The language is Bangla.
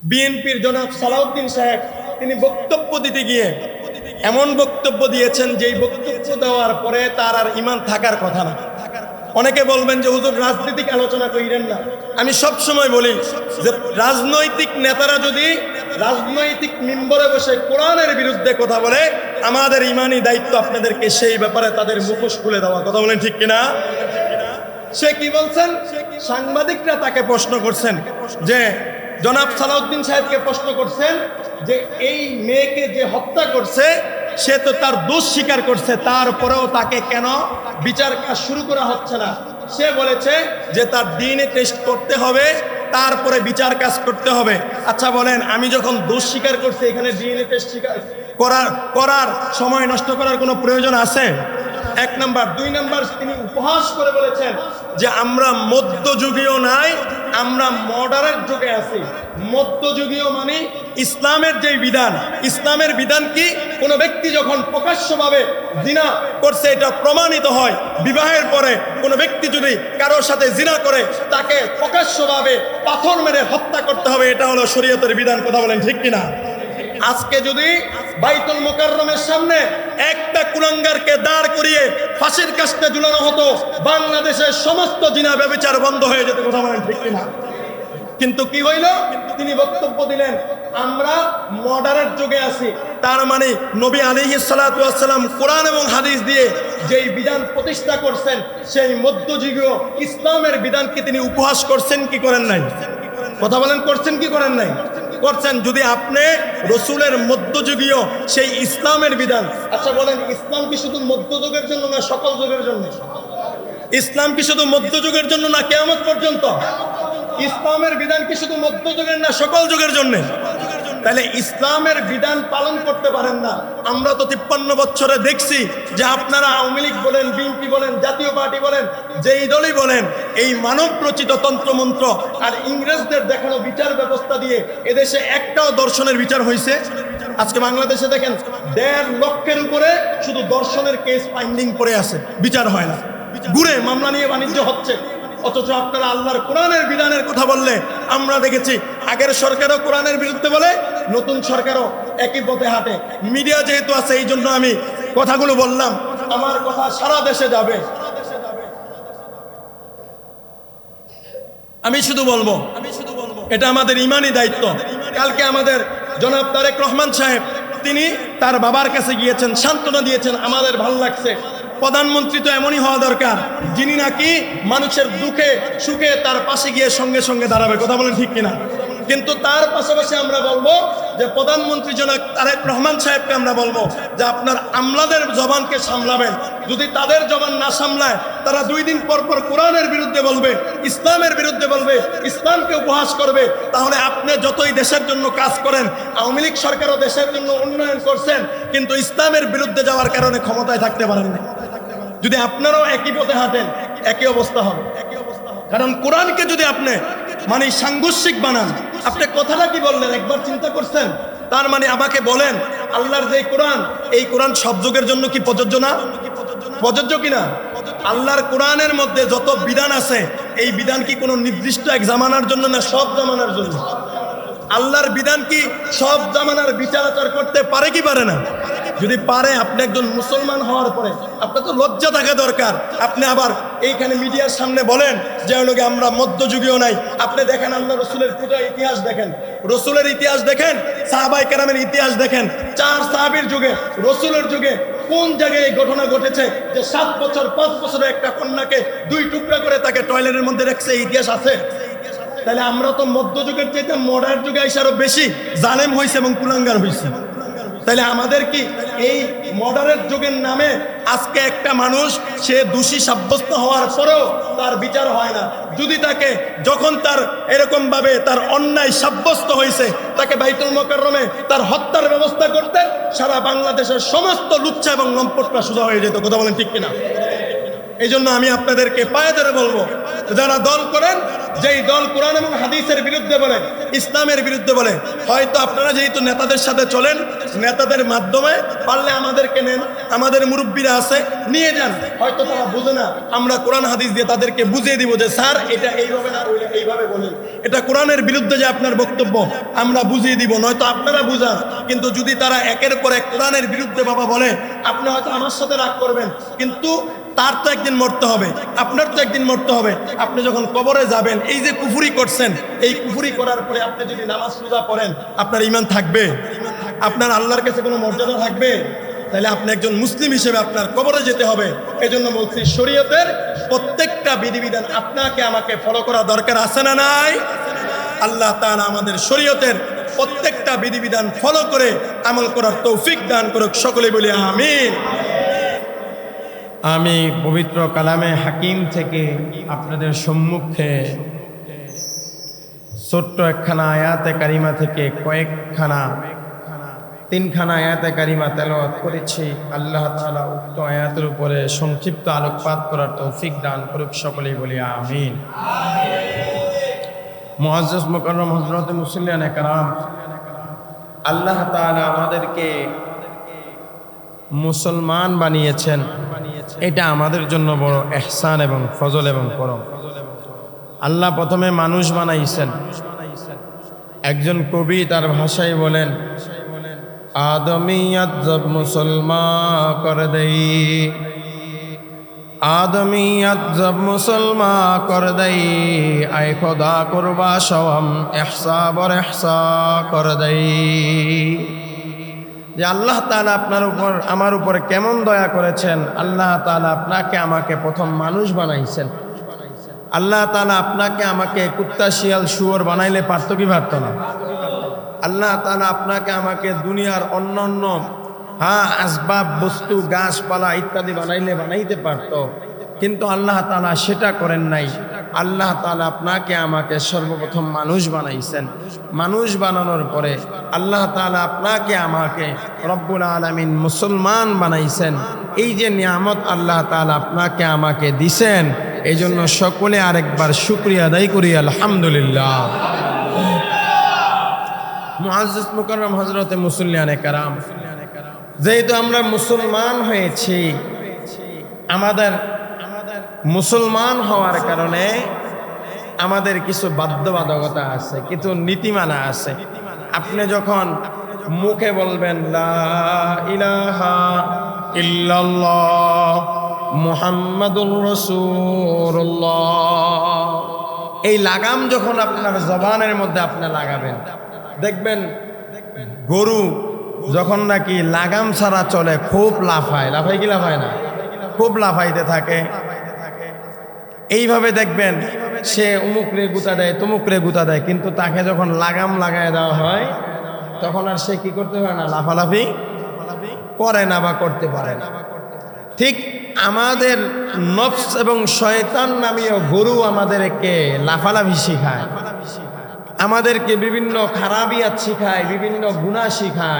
বিএনপির জনাব সালাউদ্দিন সাহেব তিনি বক্তব্য দিতে গিয়ে এমন বক্তব্য দিয়েছেন যেই বক্তব্য দেওয়ার পরে তার আর ঈমান থাকার কথা না। অনেকে বলবেন যে হুজুর রাজনৈতিক আলোচনা কইরেন না। আমি সব সময় বলি যে রাজনৈতিক নেতারা যদি রাজনৈতিক মিম্বরে বসে কোরআনের বিরুদ্ধে কথা বলে, আমাদের ঈমানি দায়িত্ব আপনাদেরকে সেই ব্যাপারে তাদের মুখোশ খুলে দেওয়া। কথা বলেন ঠিক কিনা? সে কি বলছেন? সাংবাদিকরা তাকে প্রশ্ন করছেন যে জনাব সালাউদ্দিন সাহেবকে প্রশ্ন করছেন যে এই মেয়েকে যে হত্যা করছে সে তো তার দোষ স্বীকার করছে, তারপরেও তাকে কেন বিচার কাজ শুরু করা হচ্ছে না? সে বলেছে যে তার ডিএনএ টেস্ট করতে হবে, তারপরে বিচার কাজ করতে হবে। আচ্ছা বলেন, আমি যখন দোষ স্বীকার করছি এখানে ডিএনএ টেস্ট করার সময় নষ্ট করার কোনো প্রয়োজন আছে? এক নাম্বার। দুই নাম্বার, তিনি উপহাস করে বলেছেন যে আমরা মধ্যযুগীয় নাই, আমরা মডার্ন যুগে আছি। মধ্যযুগীয় মানে ইসলামের যে বিধান, ইসলামের বিধান কি? কোনো ব্যক্তি যখন প্রকাশ্যভাবে জিনা করছে এটা প্রমাণিত হয়, বিবাহের পরে কোনো ব্যক্তি যদি কারোর সাথে জিনা করে তাকে প্রকাশ্যভাবে পাথর মেরে হত্যা করতে হবে, এটা হলো শরীয়তের বিধান। কথা বলেন ঠিক কিনা? আজকে যদি বাইতুল মুকাররমের সামনে একটা কুলাঙ্গারকে দাঁড় করিয়ে ফাঁসির কাস্তে ঝুলানো হতো, বাংলাদেশের সমস্ত জিনা ব্যভিচার বন্ধ হয়ে যেত। কথা বলেন ঠিক কিনা? কিন্তু কি হইল? তিনি বক্তব্য দিলেন আমরা মডার্ন যুগে আছি। তার মানে নবী আলাইহিস সালাতু ওয়াস সালাম কোরআন এবং হাদিস দিয়ে যেই বিধান প্রতিষ্ঠা করছেন সেই মধ্যযুগীয় ইসলামের বিধানকে তিনি উপহাস করছেন কি করেন নাই? কথা বলেন, করছেন কি করেন নাই? করছেন। যদি আপনি রসুলের মধ্যযুগীয় সেই ইসলামের বিধান, আচ্ছা বলেন, ইসলাম কি শুধু মধ্যযুগের জন্য না সকল যুগের জন্য? ইসলাম কি শুধু মধ্যযুগের জন্য না কিয়ামত পর্যন্ত? ইসলামের বিধান কি শুধু মধ্যযুগের না সকল যুগের জন্য? তাহলে ইসলামের বিধান পালন করতে পারেন না। আমরা তো 53 বছরে দেখছি যে আপনারা আওয়ামী লীগ বলেন, বিএনপি বলেন, জাতীয় পার্টি বলেন, যেই দলই বলেন, এই মানব রচিত তন্ত্রমন্ত্র আর ইংরেজদের দেখানো বিচার ব্যবস্থা দিয়ে এদেশে একটাও দর্শনের বিচার হয়েছে? আজকে বাংলাদেশে দেখেন 1.5 লক্ষের উপরে শুধু দর্শনের কেস ফাইন্ডিং করে আছে, বিচার হয় না। ঘুরে মামলা নিয়ে বাণিজ্য হচ্ছে। অথচ আপনারা আল্লাহর কোরআনের বিধানের কথা বললে আমরা দেখেছি আগের সরকারও কোরআনের বিরুদ্ধে বলে, নতুন সরকারও একই পথে হাঁটে। মিডিয়া যেহেতু আছে এই জন্য আমি কথাগুলো বললাম, আমার কথা সারা দেশে যাবে। আমি শুধু বলবো এটা আমাদের ঈমানি দায়িত্ব। কালকে আমাদের জনাব তারেক রহমান সাহেব তিনি তার বাবার কাছে গিয়েছেন, সান্ত্বনা দিয়েছেন, আমাদের ভালো লাগছে। প্রধানমন্ত্রী তো এমনই হওয়া দরকার যিনি নাকি মানুষের দুঃখে সুখে তার পাশে গিয়ে সঙ্গে সঙ্গে দাঁড়াবে। কথা বলেন ঠিক কিনা? কিন্তু তার পাশাপাশি আমরা বলবো যে প্রধানমন্ত্রী জনাব তারেক রহমান সাহেবকে আমরা বলবো যে আপনার আমলাদের জবানকে সামলাবেন। যদি তাদের জবান না সামলায়, তারা 2 দিন পর পর কোরআনের বিরুদ্ধে বলবে, ইসলামের বিরুদ্ধে বলবে, ইসলামকে উপহাস করবে, তাহলে আপনি যতই দেশের জন্য কাজ করেন, আওয়ামী লীগ সরকারও দেশের জন্য উন্নয়ন করছেন, কিন্তু ইসলামের বিরুদ্ধে যাওয়ার কারণে ক্ষমতায় থাকতে পারেন না। যদি আপনারাও একই পথে হাঁটেন একই অবস্থা হবে। কারণ কোরআনকে যদি আপনি মানে সাংঘর্ষিক বানান, আপনি কথাটা কি বললেন একবার চিন্তা করছেন? তার মানে আমাকে বলেন আল্লাহর যে কোরআন, এই কোরআন সব যুগের জন্য কি প্রযোজ্য না? প্রযোজ্য কিনা? আল্লাহর কোরআনের মধ্যে যত বিধান আছে এই বিধান কি কোনো নির্দিষ্ট এক জামানার জন্য না সব জামানার জন্য? আল্লাহর বিধান কি সব জামানার বিচার আচার করতে পারে কি পারে না? যদি পারে, আপনি একজন মুসলমান হওয়ার পরে আপনার তো লজ্জা থাকা দরকার। আপনি আবার এইখানে মিডিয়ার সামনে বলেন যে লোকে আমরা মধ্যযুগীয় নাই। আপনি দেখেন আল্লাহ রসুলের পূজার ইতিহাস দেখেন, রসুলের ইতিহাস দেখেন, সাহাবায়ে কেরামের ইতিহাস দেখেন। 4 সাহাবীর যুগে, রসুলের যুগে কোন জায়গায় এই ঘটনা ঘটেছে যে 7 বছর 5 বছরে একটা কন্যাকে 2 টুকরা করে তাকে টয়লেটের মধ্যে রেখেছে? ইতিহাস আছে। তাহলে আমরা তো মধ্যযুগের চাইতে মডার্ন যুগে এসে আরো বেশি জালেম হয়েছে এবং কুলাঙ্গার হয়েছে। তাহলে আমাদের কি এই মডার্ন যুগের নামে আজকে একটা মানুষ সে দোষী সাব্যস্ত হওয়ার পরেও তার বিচার হয় না? যদি তাকে যখন তার এরকম ভাবে তার অন্যায় সাব্যস্ত হয়েছে, তাকে বাইতুল মুকাররমে তার হত্যার ব্যবস্থা করতেন, সারা বাংলাদেশের সমস্ত লুচ্ছা এবং লম্পটরা সোজা হয়ে যেত। কথা বলেন ঠিক কিনা? এই জন্য আমি আপনাদেরকে পায়ে ধরে বলবো, যারা দল করেন, যেই দল কোরআন এবং হাদিসের বিরুদ্ধে বলে, ইসলামের বিরুদ্ধে বলে, হয়তো আপনারা যেহেতু নেতাদের সাথে চলেন, নেতাদের মাধ্যমে পারলে আমাদেরকে নেন, আমাদের মুরব্বীরা আছে, নিয়ে যান। হয়তো তারা বুঝে না, আমরা কোরআন হাদিস দিয়ে তাদেরকে বুঝিয়ে দিব যে স্যার এটা এইভাবে না, ওইটা এইভাবে বলেন, এটা কোরআনের বিরুদ্ধে যে আপনার বক্তব্য, আমরা বুঝিয়ে দিব। নয়তো আপনারা বুঝান, কিন্তু যদি তারা একের পর এক কোরআনের বিরুদ্ধে বাবা বলে, আপনি হয়তো আমার সাথে রাগ করবেন, কিন্তু তার তো একদিন মরতে হবে, আপনার তো একদিন মরতে হবে। আপনি যখন কবরে যাবেন, এই যে কুফরি করছেন, এই কুফরি করার পরে আপনি যদি নামাজ রোজা পড়েন, আপনার ঈমান থাকবে? আপনার আল্লাহর কাছে কোনো মর্যাদা থাকবে? তাহলে আপনি একজন মুসলিম হিসেবে আপনার কবরে যেতে হবে। এজন্য বলছি, শরীয়তের প্রত্যেকটা বিধিবিধান আপনাকে আমাকে ফলো করা দরকার আছে না নাই? আল্লাহ তাআলা আমাদের শরীয়তের প্রত্যেকটা বিধিবিধান ফলো করে আমল করার তৌফিক দান করুক। সকলে বলি আমিন। আমি পবিত্র কালামে হাকিম থেকে আপনাদের সম্মুখে ছোট্ট একখানা আয়াতে কারিমা থেকে তিনখানা আয়াতে কারিমা তেলাওয়াত করেছি। আল্লাহ তাআলা উক্ত আয়াতের উপরে সংক্ষিপ্ত আলোকপাত করার তৌফিক দান করুক। সকলেই বলি আমিন। মুআজ্জাজ মুকাররম হযরত মুসল্লিয়ানে কেরাম, আল্লাহ তাআলা আমাদেরকে মুসলমান বানিয়েছেন, এটা আমাদের জন্য বড় ইহসান এবং ফজল এবং করম। আল্লাহ প্রথমে মানুষ বানাইছেন। একজন কবি তার ভাষায় বলেন, আদমিয়ত জব মুসলমান কর দেই, আদমিয়ত জব মুসলমান কর দেই, আয় খোদা কুরবা শওম ইহসা বর ইহসা কর দেই। যে আল্লাহ তাআলা আপনার উপর, আমার উপর কেমন দয়া করেছেন। আল্লাহ তাআলা আপনাকে আমাকে প্রথম মানুষ বানাইছেন। আল্লাহ তাআলা আপনাকে আমাকে কুত্তা শিয়াল শুয়োর বানাইলে পারত কি পারত না? আল্লাহ তাআলা আপনাকে আমাকে দুনিয়ার অন্যান্য আসবাব বস্তু গাছপালা ইত্যাদি বানাইতে পারত, কিন্তু আল্লাহ তাআলা সেটা করেন নাই। আল্লাহ তাআলা আপনাকে আমাকে সর্বপ্রথম মানুষ বানাইছেন। মানুষ বানানোর পরে আল্লাহ তাআলা আপনাকে আমাকে রব্বুল আলামিন মুসলমান বানাইছেন। এই যে নিয়ামত আল্লাহ তাআলা আপনাকে আমাকে দিছেন, এই জন্য সকলে আরেকবার শুকরিয়া আদায় করি আলহামদুলিল্লাহ। মুআজ্জাজ মুকাররম হযরতে মুসল্লিয়ানে কেরাম, যেহেতু আমরা মুসলমান হয়েছি, আমাদের মুসলমান হওয়ার কারণে আমাদের কিছু বাধ্যবাধকতা আছে, কিছু নীতিমালা আছে। আপনি যখন মুখে বলবেন লা ইলাহা ইল্লাল্লাহ মুহাম্মাদুর রাসূলুল্লাহ, এই লাগাম যখন আপনার জবানের মধ্যে আপনি লাগাবেন, দেখবেন গরু যখন নাকি লাগাম ছাড়া চলে খুব লাফায় কি লাফায় না? খুব লাফাইতে থাকে। এইভাবে দেখবেন সে উমুকরে গুতা দেয়, তুমুকরে গুতা দেয়, কিন্তু তাকে যখন লাগাম লাগায় দেওয়া হয় তখন আর সে কি করতে পারে না, লাফালাফি করে না বা করতে পারে না। ঠিক আমাদের নফস এবং শয়তান নামীয় গরু আমাদেরকে লাফালাফি শিখায়, আমাদেরকে বিভিন্ন খারাপিয়াত শিখায়, বিভিন্ন গুনাহ শিখায়।